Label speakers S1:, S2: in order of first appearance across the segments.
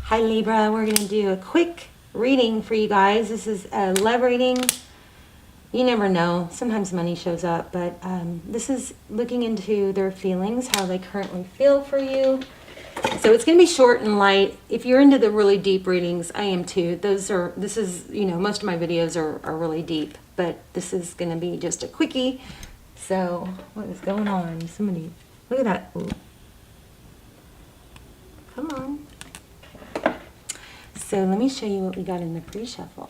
S1: Hi Libra, we're going to do a quick reading for you guys. This is a love reading. You never know. Sometimes money shows up, but this is looking into their feelings, how they currently feel for you. So it's going to be short and light. If you're into the really deep readings, I am too. Most of my videos are really deep, but this is going to be just a quickie. So what is going on? Somebody, look at that. Ooh. Come on. So let me show you what we got in the pre-shuffle.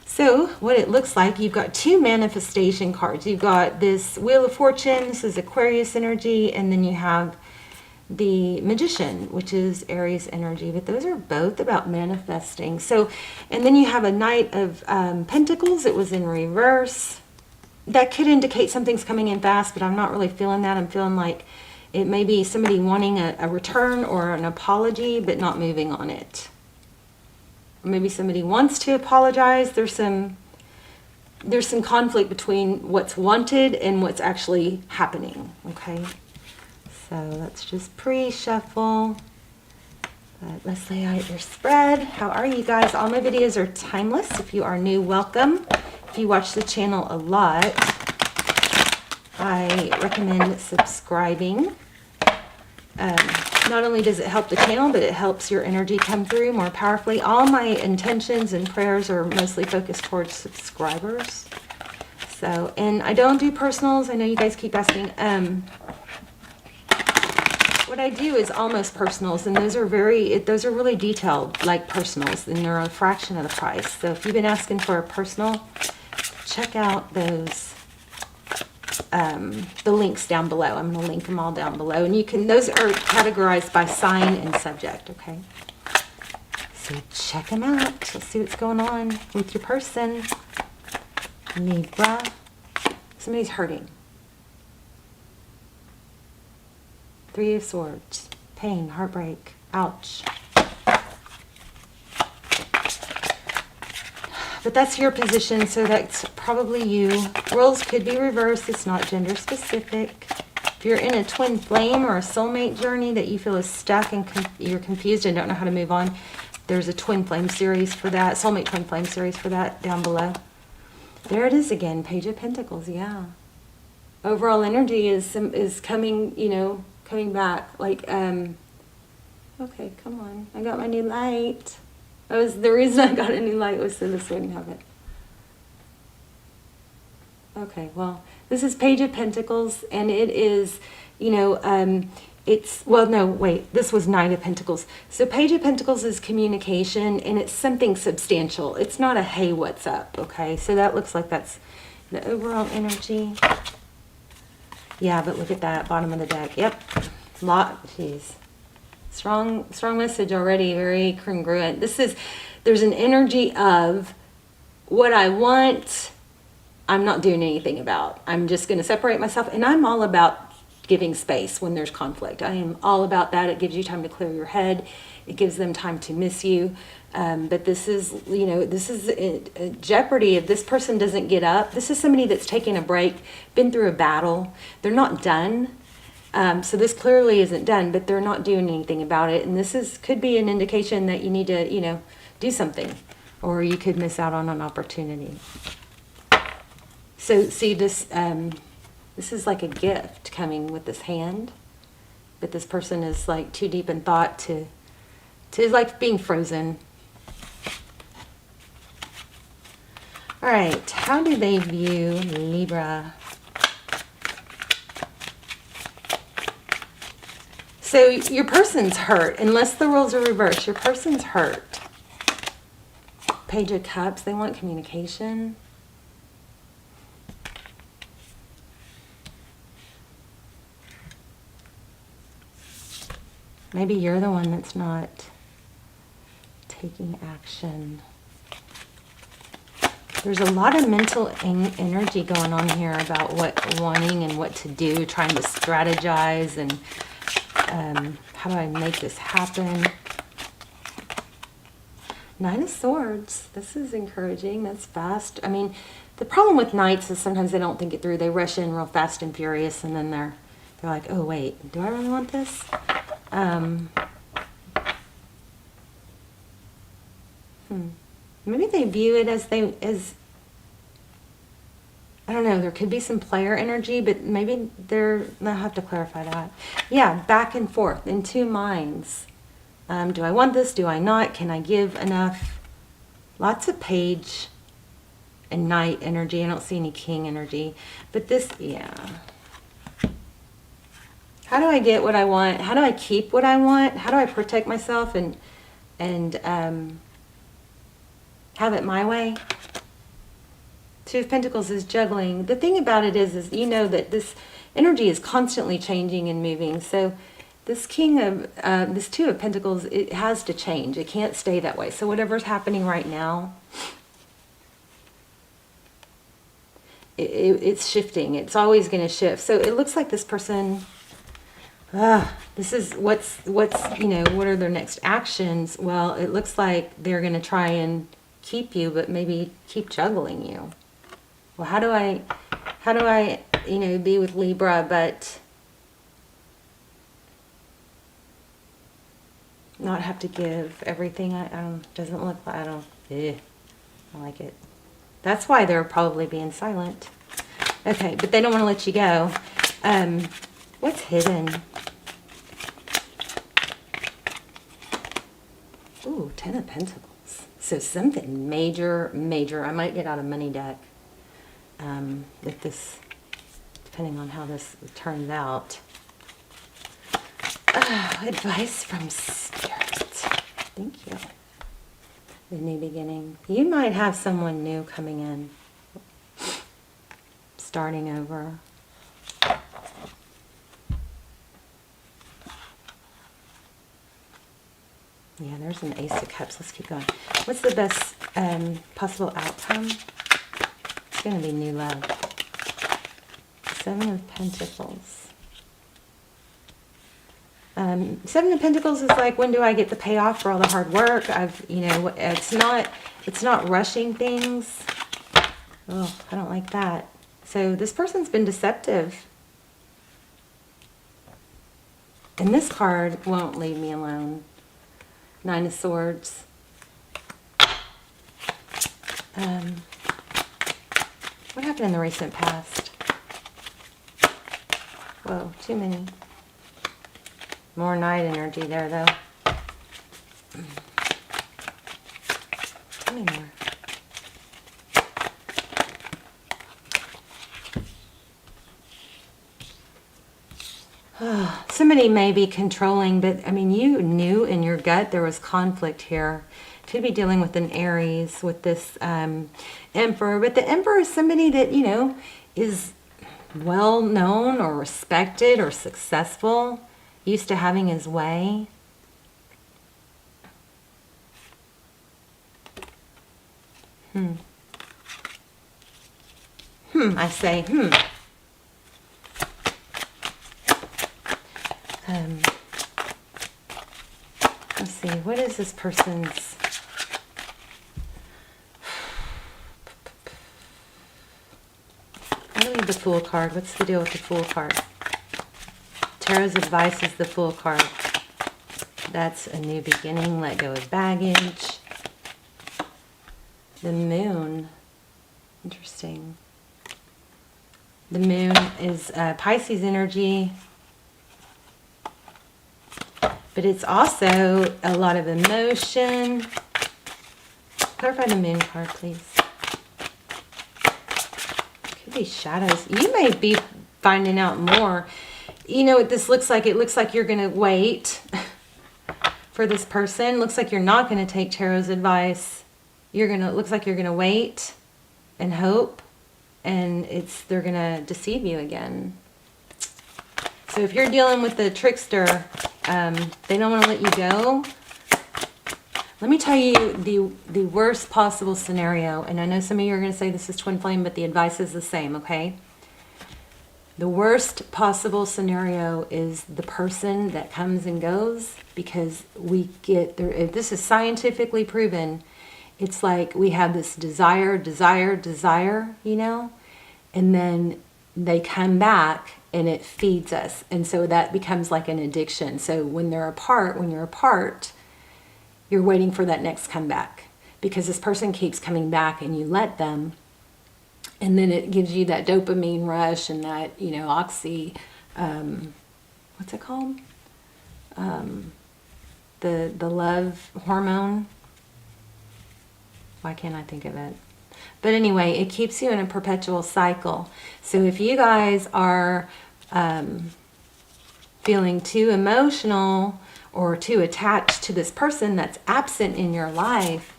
S1: So what it looks like, you've got two manifestation cards. You've got this Wheel of Fortune, this is Aquarius energy, and then you have the Magician, which is Aries energy. But those are both about manifesting. So, and then you have a Knight of Pentacles. It was in reverse. That could indicate something's coming in fast, but I'm not really feeling that. I'm feeling like it may be somebody wanting a return or an apology, but not moving on it. Maybe somebody wants to apologize. There's some conflict between what's wanted and what's actually happening. Okay, so that's just pre-shuffle. But let's lay out your spread. How are you guys? All my videos are timeless. If you are new, welcome. If you watch the channel a lot, I recommend subscribing. Not only does it help the channel, but it helps your energy come through more powerfully. All my intentions and prayers are mostly focused towards subscribers. So, and I don't do personals. I know you guys keep asking. What I do is almost personals, and those are really detailed, like personals, and they're a fraction of the price. So if you've been asking for a personal, check out those. The links down below. I'm going to link them all down below, and those are categorized by sign and subject. Okay, so check them out. Let's see what's going on with your person. Libra, somebody's hurting. Three of Swords, pain, heartbreak, ouch. But that's your position, so that's probably you. Roles could be reversed. It's not gender specific. If you're in a twin flame or a soulmate journey that you feel is stuck and you're confused and don't know how to move on, there's a twin flame series for that, soulmate twin flame series for that down below. There it is again, Page of Pentacles, yeah. Overall energy is coming, coming back. Like, okay, come on. I got my new light. That was the reason I got a new light, was so this wouldn't have it. Okay, well, this is Page of Pentacles, and it is, this was Knight of Pentacles. So Page of Pentacles is communication, and it's something substantial. It's not a, hey, what's up, okay? So that looks like that's the overall energy. Yeah, but look at that, bottom of the deck. Yep, jeez. Strong message already, very congruent. There's an energy of what I want, I'm not doing anything about. I'm just going to separate myself, and I'm all about giving space when there's conflict. I am all about that. It gives you time to clear your head. It gives them time to miss you. But this is a jeopardy if this person doesn't get up. This is somebody that's taking a break, been through a battle. They're not done. So this clearly isn't done, but they're not doing anything about it. And this could be an indication that you need to, do something, or you could miss out on an opportunity. So see this, this is like a gift coming with this hand, but this person is like too deep in thought to like being frozen. All right, how do they view Libra? So your person's hurt. Unless the roles are reversed, your person's hurt. Page of Cups, they want communication. Maybe you're the one that's not taking action. There's a lot of mental energy going on here about what wanting and what to do, trying to strategize and how do I make this happen? Nine of Swords. This is encouraging. That's fast. I mean, the problem with Knights is sometimes they don't think it through. They rush in real fast and furious, and then they're like, oh, wait, do I really want this? Maybe they view it as I don't know, there could be some player energy, but maybe I'll have to clarify that. Yeah, back and forth in two minds. Do I want this? Do I not? Can I give enough? Lots of page and knight energy. I don't see any king energy. But this, yeah. How do I get what I want? How do I keep what I want? How do I protect myself and have it my way? Two of Pentacles is juggling. The thing about it is you know that this energy is constantly changing and moving. So this this Two of Pentacles, it has to change. It can't stay that way. So whatever's happening right now, it's shifting. It's always going to shift. So it looks like this person, this is what's what are their next actions? Well, it looks like they're going to try and keep you, but maybe keep juggling you. Well, how do I be with Libra, but not have to give everything? Doesn't look like, I like it. That's why they're probably being silent. Okay, but they don't want to let you go. What's hidden? Ooh, Ten of Pentacles. So something major. I might get out a money deck. If this, depending on how this turns out. Advice from Spirit. Thank you. The new beginning. You might have someone new coming in. Starting over. Yeah, there's an Ace of Cups. Let's keep going. What's the best possible outcome? It's going to be new love. Seven of Pentacles. Seven of Pentacles is like, when do I get the payoff for all the hard work? It's not rushing things. Oh, I don't like that. So this person's been deceptive. And this card won't leave me alone. Nine of Swords. What happened in the recent past? Whoa, too many. More night energy there, though. How many more? Somebody may be controlling, but I mean, you knew in your gut there was conflict here. Could be dealing with an Aries with this Emperor, but the Emperor is somebody that, is well known or respected or successful, used to having his way. I say, let's see, what is this person's... I leave the Fool card. What's the deal with the Fool card? Tarot's advice is the Fool card. That's a new beginning. Let go of baggage. The Moon. Interesting. The Moon is Pisces energy. But it's also a lot of emotion. Clarify the Moon card, please. Could be shadows. You may be finding out more. You know what this looks like? It looks like you're going to wait for this person. Looks like you're not going to take Tarot's advice. Looks like you're going to wait and hope. And they're going to deceive you again. So if you're dealing with the trickster, they don't want to let you go. Let me tell you the worst possible scenario. And I know some of you are going to say this is twin flame, but the advice is the same, okay? The worst possible scenario is the person that comes and goes, because we get there. If this is scientifically proven, it's like we have this desire, and then they come back and it feeds us. And so that becomes like an addiction. So when you're apart, you're waiting for that next comeback. because this person keeps coming back and you let them. And then it gives you that dopamine rush and that, you know, what's it called? The love hormone. Why can't I think of it? But anyway, it keeps you in a perpetual cycle. So if you guys are feeling too emotional or too attached to this person that's absent in your life,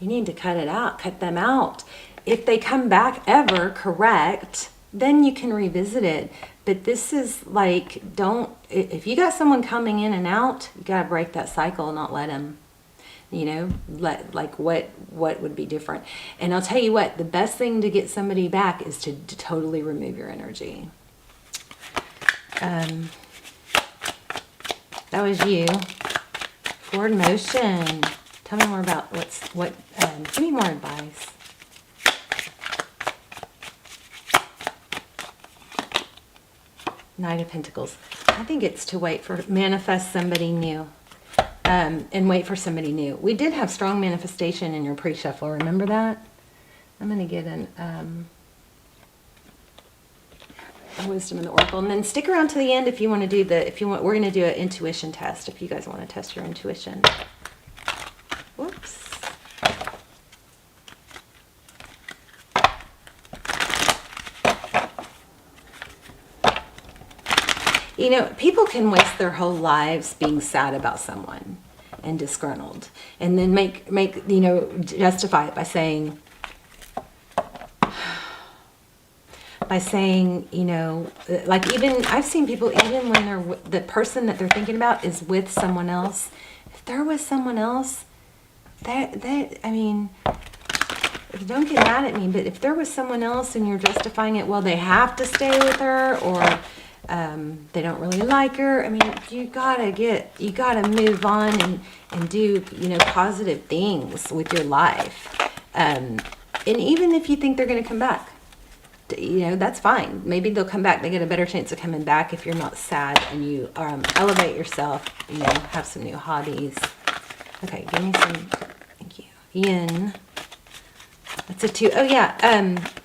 S1: you need to cut it out, cut them out. If they come back ever, correct, then you can revisit it. But this is like, if you got someone coming in and out, you got to break that cycle and not let them, you know, what would be different. And I'll tell you what, the best thing to get somebody back is to totally remove your energy. That was you. Forward motion. Tell me more about give me more advice. Knight of Pentacles. I think it's to manifest somebody new. And wait for somebody new. We did have strong manifestation in your pre-shuffle. Remember that? I'm going to get a wisdom of the oracle, and then stick around to the end if you want to do we're going to do an intuition test if you guys want to test your intuition. Whoops. You know, people can waste their whole lives being sad about someone and disgruntled, and then make you know, justify it by saying, you know, like, even I've seen people, even when the person that they're thinking about is with someone else, if they're with someone else, I mean, don't get mad at me, but if they're with someone else and you're justifying it, well, they have to stay with her, or they don't really like her. I mean, you gotta move on and do, you know, positive things with your life. And even if you think they're going to come back, you know, that's fine. Maybe they'll come back. They get a better chance of coming back if you're not sad and you elevate yourself, you know, have some new hobbies. Okay, give me some, thank you. Yin. That's a 2. Oh yeah,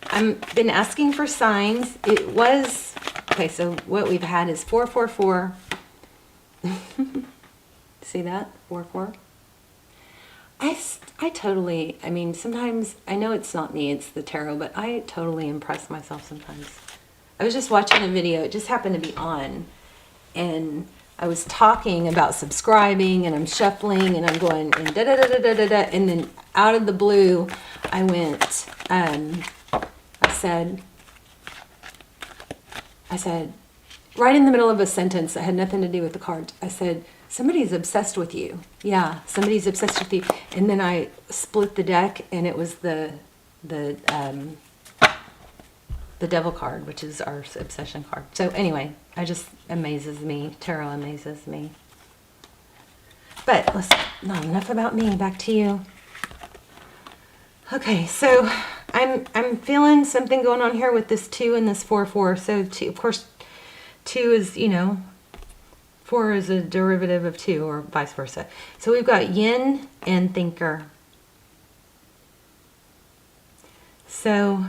S1: I've been asking for signs. It was, okay, so what we've had is 444. See that? 44. I totally, I mean, sometimes, I know it's not me, it's the tarot, but I totally impress myself sometimes. I was just watching a video, it just happened to be on, and I was talking about subscribing, and I'm shuffling, and I'm going, and da-da-da-da-da-da-da, and then out of the blue, I went, I said, right in the middle of a sentence that had nothing to do with the cards, I said, somebody's obsessed with you. Yeah, somebody's obsessed with you. And then I split the deck, and it was the devil card, which is our obsession card. So anyway, it just amazes me. Tarot amazes me. But listen, not enough about me. Back to you. Okay, so I'm feeling something going on here with this 2 and this 4-4. So 2, of course, 2 is, you know, 4 is a derivative of 2, or vice versa. So we've got yin and thinker. So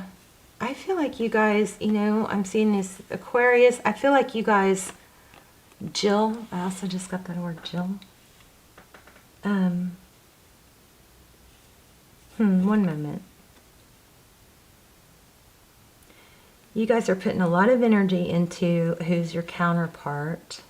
S1: I feel like you guys, you know, I'm seeing this Aquarius. I feel like you guys, Jill, I also just got that word, Jill. One moment. You guys are putting a lot of energy into who's your counterpart.